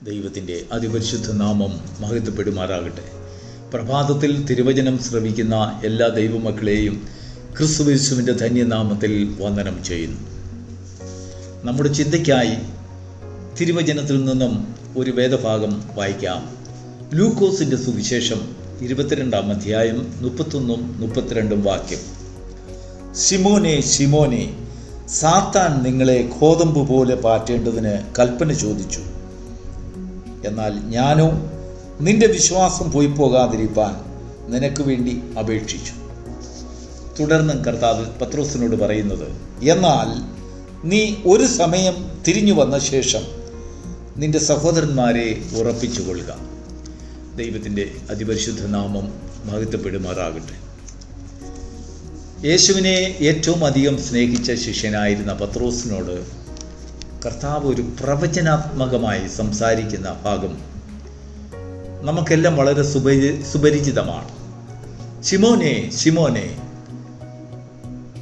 ദൈവത്തിൻ്റെ അതിപരിശുദ്ധ നാമം മഹത്വപ്പെടുമാറാകട്ടെ. പ്രഭാതത്തിൽ തിരുവചനം ശ്രവിക്കുന്ന എല്ലാ ദൈവമക്കളെയും ക്രിസ്തുയേശുവിൻ്റെ ധന്യനാമത്തിൽ വന്ദനം ചെയ്യുന്നു. നമ്മുടെ ചിന്തയ്ക്കായി തിരുവചനത്തിൽ നിന്നും ഒരു വേദഭാഗം വായിക്കാം. ലൂക്കോസിൻ്റെ സുവിശേഷം 22-ാം അധ്യായം 31-32 വാക്യം. ശിമോനെ, ശിമോനെ, സാത്താൻ നിങ്ങളെ ഗോതമ്പ് പോലെ പാറ്റേണ്ടതിന് കൽപ്പന ചോദിച്ചു. എന്നാൽ ഞാനോ നിന്റെ വിശ്വാസം പോയി പോകാതിരിപ്പാൻ നിനക്ക് വേണ്ടി അപേക്ഷിച്ചു. തുടർന്ന് കർത്താവ് പത്രോസിനോട് പറയുന്നത്, എന്നാൽ നീ ഒരു സമയം തിരിഞ്ഞു വന്ന ശേഷം നിന്റെ സഹോദരന്മാരെ ഉറപ്പിച്ചു കൊള്ളുക. ദൈവത്തിൻ്റെ അതിപരിശുദ്ധ നാമം മഹത്വപ്പെടുമാറാകട്ടെ. യേശുവിനെ ഏറ്റവും അധികം സ്നേഹിച്ച ശിഷ്യനായിരുന്ന പത്രോസിനോട് കർത്താവ് ഒരു പ്രവചനാത്മകമായി സംസാരിക്കുന്ന ഭാഗം നമുക്കെല്ലാം വളരെ സുപരിചിതമാണ്. ശിമോനെ, ശിമോനെ,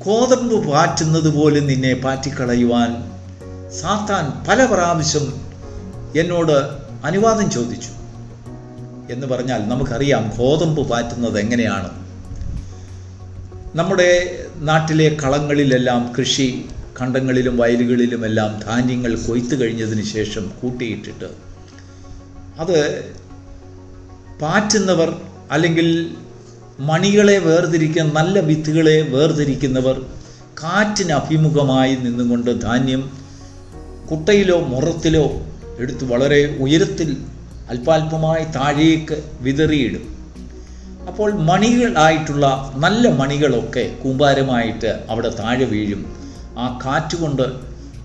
ഗോതമ്പ് പാറ്റുന്നത് പോലെ നിന്നെ പാറ്റിക്കളയുവാൻ സാത്താൻ പല പ്രാവശ്യം എന്നോട് അനുവാദം ചോദിച്ചു എന്ന് പറഞ്ഞാൽ നമുക്കറിയാം ഗോതമ്പ് പാറ്റുന്നത് എങ്ങനെയാണ്. നമ്മുടെ നാട്ടിലെ കളങ്ങളിലെല്ലാം കൃഷി കണ്ടങ്ങളിലും വയലുകളിലുമെല്ലാം ധാന്യങ്ങൾ കൊയ്ത്തു കഴിഞ്ഞതിന് ശേഷം കൂട്ടിയിട്ടിട്ട് അത് പാറ്റുന്നവർ, അല്ലെങ്കിൽ മണികളെ വേർതിരിക്കുന്ന നല്ല വിത്തുകളെ വേർതിരിക്കുന്നവർ കാറ്റിന് അഭിമുഖമായി നിന്നുകൊണ്ട് ധാന്യം കുട്ടയിലോ മുറത്തിലോ എടുത്ത് വളരെ ഉയരത്തിൽ അല്പാൽപമായി താഴേക്ക് വിതറിയിടും. അപ്പോൾ മണികളായിട്ടുള്ള നല്ല മണികളൊക്കെ കൂമ്പാരമായിട്ട് അവിടെ താഴെ വീഴും. ആ കാറ്റുകൊണ്ട്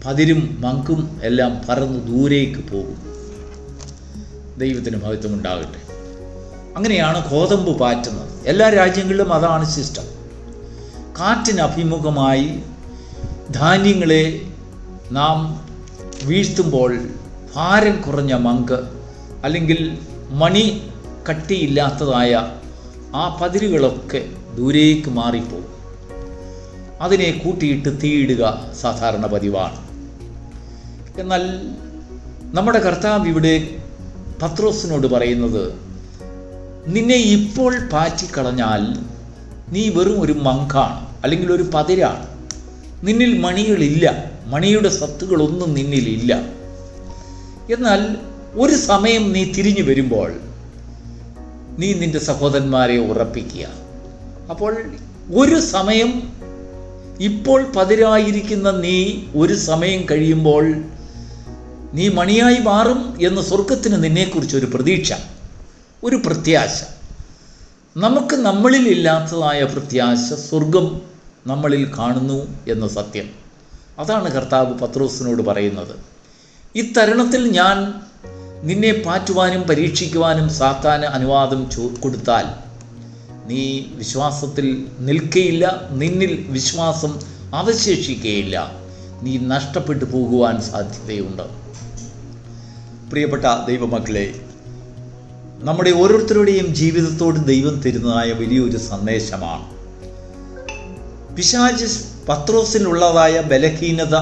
പതിരും മങ്കും എല്ലാം പറന്ന് ദൂരേക്ക് പോകും. ദൈവത്തിന് മഹത്വം ഉണ്ടാകട്ടെ. അങ്ങനെയാണ് ഗോതമ്പ് പാറ്റുന്നത്. എല്ലാ രാജ്യങ്ങളിലും അതാണ് സിസ്റ്റം. കാറ്റിന് അഭിമുഖമായി ധാന്യങ്ങളെ നാം വീഴ്ത്തുമ്പോൾ ഭാരം കുറഞ്ഞ മങ്ക്, അല്ലെങ്കിൽ മണി കട്ടിയില്ലാത്തതായ ആ പതിരുകളൊക്കെ ദൂരേക്ക് മാറിപ്പോകും. അതിനെ കൂട്ടിയിട്ട് തീയിടുക സാധാരണ പതിവാണ്. എന്നാൽ നമ്മുടെ കർത്താവ് ഇവിടെ പത്രോസിനോട് പറയുന്നത്, നിന്നെ ഇപ്പോൾ പാറ്റിക്കളഞ്ഞാൽ നീ വെറും ഒരു മങ്കാണ്, അല്ലെങ്കിൽ ഒരു പതിരാണ്. നിന്നിൽ മണികളില്ല, മണിയുടെ സത്തുകളൊന്നും നിന്നിലില്ല. എന്നാൽ ഒരു സമയം നീ തിരിഞ്ഞു വരുമ്പോൾ നീ നിന്റെ സഹോദരന്മാരെ ഉറപ്പിക്കുക. അപ്പോൾ ഒരു സമയം, ഇപ്പോൾ പതിരായിരിക്കുന്ന നീ ഒരു സമയം കഴിയുമ്പോൾ നീ മണിയായി മാറും എന്ന് സ്വർഗത്തിന് നിന്നെക്കുറിച്ച് ഒരു പ്രതീക്ഷ, ഒരു പ്രത്യാശ. നമുക്ക് നമ്മളിൽ ഇല്ലാത്തതായ പ്രത്യാശ സ്വർഗം നമ്മളിൽ കാണുന്നു എന്ന സത്യം. അതാണ് കർത്താവ് പത്രോസിനോട് പറയുന്നത്. ഈ തരുണത്തിൽ ഞാൻ നിന്നെ പാറ്റുവാനും പരീക്ഷിക്കുവാനും സാത്താന് അനുവാദം കൊടുത്താൽ നീ വിശ്വാസത്തിൽ നിൽക്കുകയില്ല, നിന്നിൽ വിശ്വാസം അവശേഷിക്കുകയില്ല, നീ നഷ്ടപ്പെട്ടു പോകുവാൻ സാധ്യതയുണ്ട്. പ്രിയപ്പെട്ട ദൈവമക്കളെ, നമ്മുടെ ഓരോരുത്തരുടെയും ജീവിതത്തോട് ദൈവം തരുന്നതായ വലിയൊരു സന്ദേശമാണ്. പിശാച് പത്രോസിനുള്ളതായ ബലഹീനത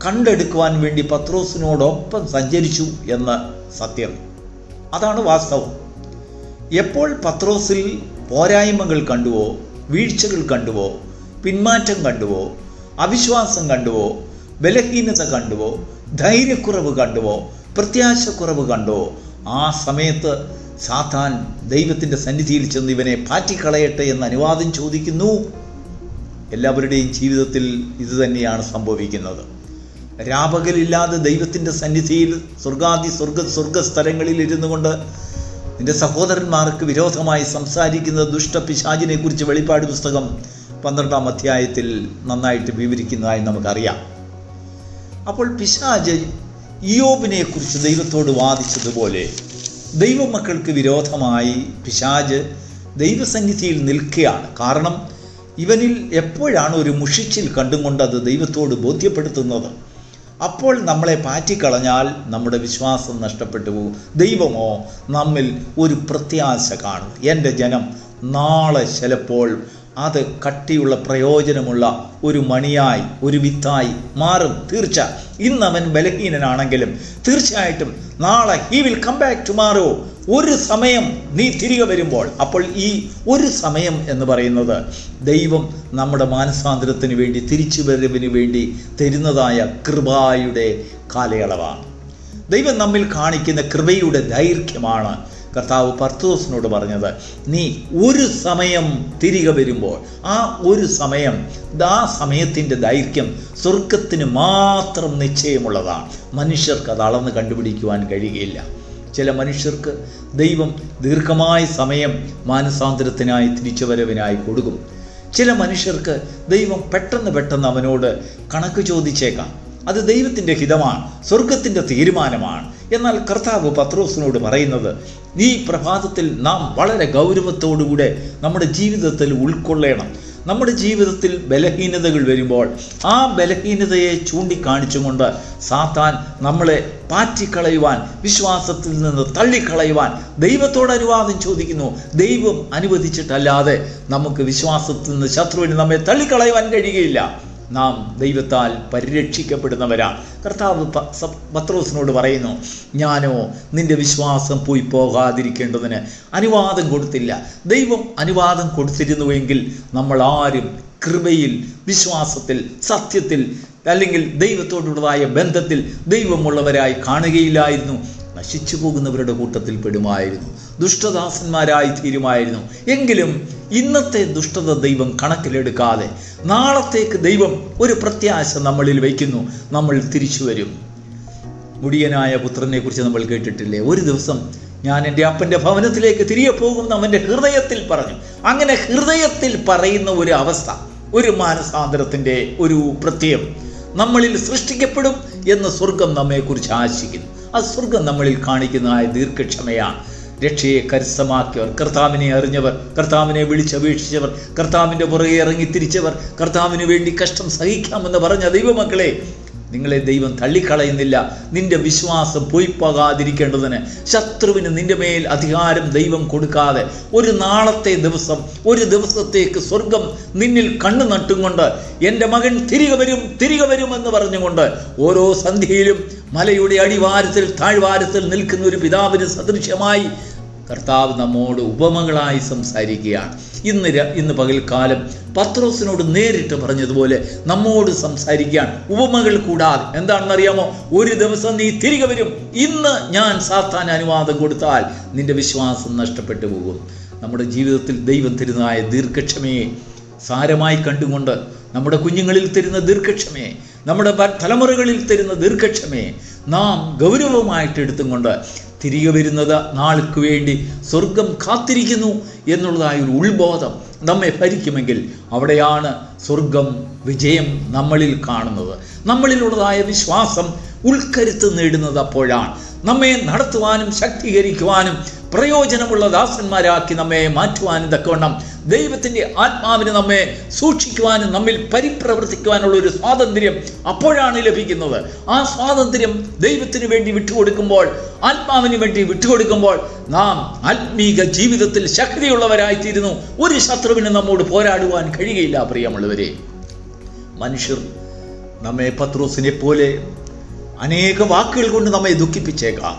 കണ്ടെടുക്കുവാൻ വേണ്ടി പത്രോസിനോടൊപ്പം സഞ്ചരിച്ചു എന്ന സത്യം, അതാണ് വാസ്തവം. എപ്പോൾ പത്രോസിൽ പോരായ്മകൾ കണ്ടുവോ, വീഴ്ചകൾ കണ്ടുവോ, പിന്മാറ്റം കണ്ടുവോ, അവിശ്വാസം കണ്ടുവോ, ബലഹീനത കണ്ടുവോ, ധൈര്യക്കുറവ് കണ്ടുവോ, പ്രത്യാശക്കുറവ് കണ്ടുവോ, ആ സമയത്ത് സാത്താൻ ദൈവത്തിൻ്റെ സന്നിധിയിൽ ചെന്ന് ഇവനെ പാറ്റിക്കളയട്ടെ എന്ന് അനുവാദം ചോദിക്കുന്നു. എല്ലാവരുടെയും ജീവിതത്തിൽ ഇതുതന്നെയാണ് സംഭവിക്കുന്നത്. രാപകലില്ലാതെ ദൈവത്തിൻ്റെ സന്നിധിയിൽ സ്വർഗസ്ഥലങ്ങളിൽ ഇരുന്നു കൊണ്ട് നിന്റെ സഹോദരന്മാർക്ക് വിരോധമായി സംസാരിക്കുന്ന ദുഷ്ടപിശാചിനെ കുറിച്ച് വെളിപ്പാട് പുസ്തകം 12-ാം അധ്യായത്തിൽ നന്നായിട്ട് വിവരിക്കുന്നതായി നമുക്കറിയാം. അപ്പോൾ പിശാച് ഇയ്യോബിനെ കുറിച്ച് ദൈവത്തോട് വാദിച്ചതുപോലെ ദൈവമക്കൾക്ക് വിരോധമായി പിശാച് ദൈവസന്നിധിയിൽ നിൽക്കുകയാണ്. കാരണം ഇവനിൽ എപ്പോഴാണ് ഒരു മുഷിച്ചിൽ കണ്ടുകൊണ്ട് അത് ദൈവത്തോട് ബോധ്യപ്പെടുത്തുന്നത്. അപ്പോൾ നമ്മളെ പാറ്റിക്കളഞ്ഞാൽ നമ്മുടെ വിശ്വാസം നഷ്ടപ്പെട്ടു പോകും. ദൈവമോ നമ്മിൽ ഒരു പ്രത്യാശ കാണും. എൻ്റെ ജനം നാളെ ചിലപ്പോൾ അത് കട്ടിയുള്ള പ്രയോജനമുള്ള ഒരു മണിയായി, ഒരു വിത്തായി മാറും. തീർച്ച, ഇന്ന് അവൻ ബലഹീനനാണെങ്കിലും തീർച്ചയായിട്ടും നാളെ he will come back tomorrow. ഒരു സമയം നീ തിരികെ വരുമ്പോൾ, അപ്പോൾ ഈ ഒരു സമയം എന്ന് പറയുന്നത് ദൈവം നമ്മുടെ മാനസാന്തരത്തിന് വേണ്ടി, തിരിച്ചുവരവിന് വേണ്ടി തരുന്നതായ കൃപയുടെ കാലയളവാണ്. ദൈവം നമ്മിൽ കാണിക്കുന്ന കൃപയുടെ ദൈർഘ്യമാണ് കർത്താവ് പത്രോസിനോട് പറഞ്ഞത്. നീ ഒരു സമയം തിരികെ വരുമ്പോൾ, ആ ഒരു സമയം, ആ സമയത്തിൻ്റെ ദൈർഘ്യം സ്വർഗത്തിന് മാത്രം നിശ്ചയമുള്ളതാണ്. മനുഷ്യർക്ക് അത് അളന്ന് കണ്ടുപിടിക്കുവാൻ കഴിയുകയില്ല. ചില മനുഷ്യർക്ക് ദൈവം ദീർഘമായ സമയം മാനസാന്തരത്തിനായി, തിരിച്ചുവരവിനായി കൊടുക്കും. ചില മനുഷ്യർക്ക് ദൈവം പെട്ടെന്ന് അവനോട് കണക്ക് ചോദിച്ചേക്കാം. അത് ദൈവത്തിൻ്റെ ഹിതമാണ്, സ്വർഗത്തിൻ്റെ തീരുമാനമാണ്. എന്നാൽ കർത്താവ് പത്രോസിനോട് പറയുന്നത്, ഈ പ്രഭാതത്തിൽ നാം വളരെ ഗൗരവത്തോടുകൂടെ നമ്മുടെ ജീവിതത്തിൽ ഉൾക്കൊള്ളണം. നമ്മുടെ ജീവിതത്തിൽ ബലഹീനതകൾ വരുമ്പോൾ ആ ബലഹീനതയെ ചൂണ്ടിക്കാണിച്ചുകൊണ്ട് സാത്താൻ നമ്മളെ പാറ്റിക്കളയുവാൻ, വിശ്വാസത്തിൽ നിന്ന് തള്ളിക്കളയുവാൻ ദൈവത്തോട് അനുവാദം ചോദിക്കുന്നു. ദൈവം അനുവദിച്ചിട്ടല്ലാതെ നമുക്ക് വിശ്വാസത്തിൽ നിന്ന് ശത്രുവിന് നമ്മെ തള്ളിക്കളയുവാൻ കഴിയുകയില്ല. നാം ദൈവത്താൽ പരിരക്ഷിക്കപ്പെടുന്നവരാണ്. കർത്താവ് പത്രോസിനോട് പറയുന്നു, ഞാനോ നിന്റെ വിശ്വാസം പോയി പോകാതിരിക്കേണ്ടതിന് അനുവാദം കൊടുത്തില്ല. ദൈവം അനുവാദം കൊടുത്തിരുന്നുവെങ്കിൽ നമ്മൾ ആരും കൃപയിൽ, വിശ്വാസത്തിൽ, സത്യത്തിൽ, അല്ലെങ്കിൽ ദൈവത്തോടുള്ളതായ ബന്ധത്തിൽ ദൈവമുള്ളവരായി കാണുകയില്ലായിരുന്നു. നശിച്ചു പോകുന്നവരുടെ കൂട്ടത്തിൽ പെടുമായിരുന്നു, ദുഷ്ടദാസന്മാരായി തീരുമായിരുന്നു. എങ്കിലും ഇന്നത്തെ ദുഷ്ടത ദൈവം കണക്കിലെടുക്കാതെ നാളത്തേക്ക് ദൈവം ഒരു പ്രത്യാശ നമ്മളിൽ വയ്ക്കുന്നു. നമ്മൾ തിരിച്ചു വരും. മുടിയനായ പുത്രനെ കുറിച്ച് നമ്മൾ കേട്ടിട്ടില്ലേ? ഒരു ദിവസം ഞാൻ എൻ്റെ അപ്പൻ്റെ ഭവനത്തിലേക്ക് തിരികെ പോകുമെന്ന് അവൻ്റെ ഹൃദയത്തിൽ പറഞ്ഞു. അങ്ങനെ ഹൃദയത്തിൽ പറയുന്ന ഒരു അവസ്ഥ, ഒരു മാനസാന്തരത്തിൻ്റെ ഒരു പ്രത്യയം നമ്മളിൽ സൃഷ്ടിക്കപ്പെടും എന്ന് സ്വർഗം നമ്മെക്കുറിച്ച് ആശിക്കുന്നു. ആ സ്വർഗം നമ്മളിൽ കാണിക്കുന്നതായ ദീർഘക്ഷമയാണ്. രക്ഷയെ കരസ്ഥമാക്കിയവർ, കർത്താവിനെ അറിഞ്ഞവർ, കർത്താവിനെ വിളിച്ചപേക്ഷിച്ചവർ, കർത്താവിൻ്റെ പുറകെ ഇറങ്ങിത്തിരിച്ചവർ, കർത്താവിന് വേണ്ടി കഷ്ടം സഹിക്കാമെന്ന് പറഞ്ഞ ദൈവമക്കളെ, നിങ്ങളെ ദൈവം തള്ളിക്കളയുന്നില്ല. നിന്റെ വിശ്വാസം പോയി പോകാതിരിക്കേണ്ടതിന് ശത്രുവിന് നിന്റെ മേൽ അധികാരം ദൈവം കൊടുക്കാതെ ഒരു നാളത്തെ ദിവസം, ഒരു ദിവസത്തേക്ക് സ്വർഗം നിന്നിൽ കണ്ണു നട്ടുകൊണ്ട് എൻ്റെ മകൻ തിരികെ വരും എന്ന് പറഞ്ഞുകൊണ്ട് ഓരോ സന്ധ്യയിലും മലയുടെ അടിവാരത്തിൽ, താഴ്വാരത്തിൽ നിൽക്കുന്ന ഒരു പിതാവിന് സദൃശ്യമായി കർത്താവ് നമ്മോട് ഉപമകളായി സംസാരിക്കുകയാണ്. ഇന്ന് പകൽക്കാലം പത്രോസിനോട് നേരിട്ട് പറഞ്ഞതുപോലെ നമ്മോട് സംസാരിക്കുകയാണ്, ഉപമകൾ കൂടാതെ. എന്താണെന്നറിയാമോ? ഒരു ദിവസം നീ തിരികെ വരും. ഇന്ന് ഞാൻ സാത്താൻ അനുവാദം കൊടുത്താൽ നിന്റെ വിശ്വാസം നഷ്ടപ്പെട്ടു പോകും. നമ്മുടെ ജീവിതത്തിൽ ദൈവം തരുന്നതായ ദീർഘക്ഷമയെ സാരമായി കണ്ടുകൊണ്ട്, നമ്മുടെ കുഞ്ഞുങ്ങളിൽ തരുന്ന ദീർഘക്ഷമയെ, നമ്മുടെ തലമുറകളിൽ തരുന്ന ദീർഘക്ഷമയെ നാം ഗൗരവമായിട്ട് എടുത്തും കൊണ്ട് തിരികെ വരുന്നത് നാൾക്ക് വേണ്ടി സ്വർഗം കാത്തിരിക്കുന്നു എന്നുള്ളതായ ഒരു ഉൾബോധം നമ്മെ ഭരിക്കുമെങ്കിൽ അവിടെയാണ് സ്വർഗം വിജയം നമ്മളിൽ കാണുന്നത്. നമ്മളിലുള്ളതായ വിശ്വാസം ഉൾക്കരുത്ത് നേടുന്നത് അപ്പോഴാണ്. നമ്മെ നടത്തുവാനും ശക്തീകരിക്കുവാനും പ്രയോജനമുള്ള ദാസന്മാരാക്കി നമ്മെ മാറ്റുവാനും തക്കവണ്ണം ദൈവത്തിൻ്റെ ആത്മാവിന് നമ്മെ സൂക്ഷിക്കുവാനും നമ്മിൽ പരിപ്രവർത്തിക്കുവാനുള്ള ഒരു സ്വാതന്ത്ര്യം അപ്പോഴാണ് ലഭിക്കുന്നത്. ആ സ്വാതന്ത്ര്യം ദൈവത്തിന് വേണ്ടി വിട്ടുകൊടുക്കുമ്പോൾ, ആത്മാവിന് വേണ്ടി വിട്ടുകൊടുക്കുമ്പോൾ നാം ആത്മീക ജീവിതത്തിൽ ശക്തിയുള്ളവരായിത്തീരുന്നു. ഒരു ശത്രുവിന് നമ്മോട് പോരാടുവാൻ കഴിയുകയില്ല. പ്രിയമുള്ളവരെ, മനുഷ്യർ നമ്മെ പത്രോസിനെ പോലെ അനേക വാക്കുകൾ കൊണ്ട് നമ്മെ ദുഃഖിപ്പിച്ചേക്കാം.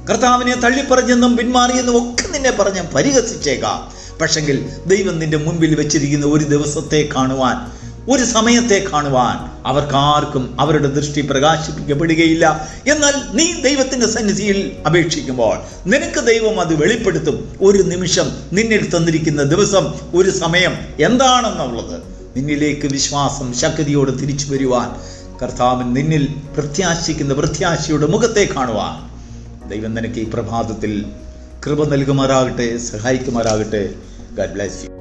കർത്താവിനെ തള്ളിപ്പറഞ്ഞെന്നും പിന്മാറിയെന്നും ഒക്കെ നിന്നെ പറഞ്ഞ് പരിഹസിച്ചേക്കാം. പക്ഷെങ്കിൽ ദൈവം നിന്റെ മുൻപിൽ വെച്ചിരിക്കുന്ന ഒരു ദിവസത്തെ കാണുവാൻ, ഒരു സമയത്തെ കാണുവാൻ അവർക്കാർക്കും അവരുടെ ദൃഷ്ടി പ്രകാശിപ്പിക്കപ്പെടുകയില്ല. എന്നാൽ നീ ദൈവത്തിൻ്റെ സന്നിധിയിൽ അപേക്ഷിക്കുമ്പോൾ നിനക്ക് ദൈവം അത് വെളിപ്പെടുത്തും. ഒരു നിമിഷം നിന്നിൽ തന്നിരിക്കുന്ന ദിവസം, ഒരു സമയം എന്താണെന്നുള്ളത് നിന്നിലേക്ക് വിശ്വാസം ശക്തിയോടെ തിരിച്ചു വരുവാൻ, കർത്താവിൻ നിന്നിൽ പ്രത്യാശിക്കുന്ന പ്രത്യാശയുടെ മുഖത്തെ കാണുവാൻ ദൈവം നിനക്ക് ഈ പ്രഭാതത്തിൽ കൃപ നൽകുമാറാകട്ടെ, സഹായിക്കുമാറാകട്ടെ. God bless you.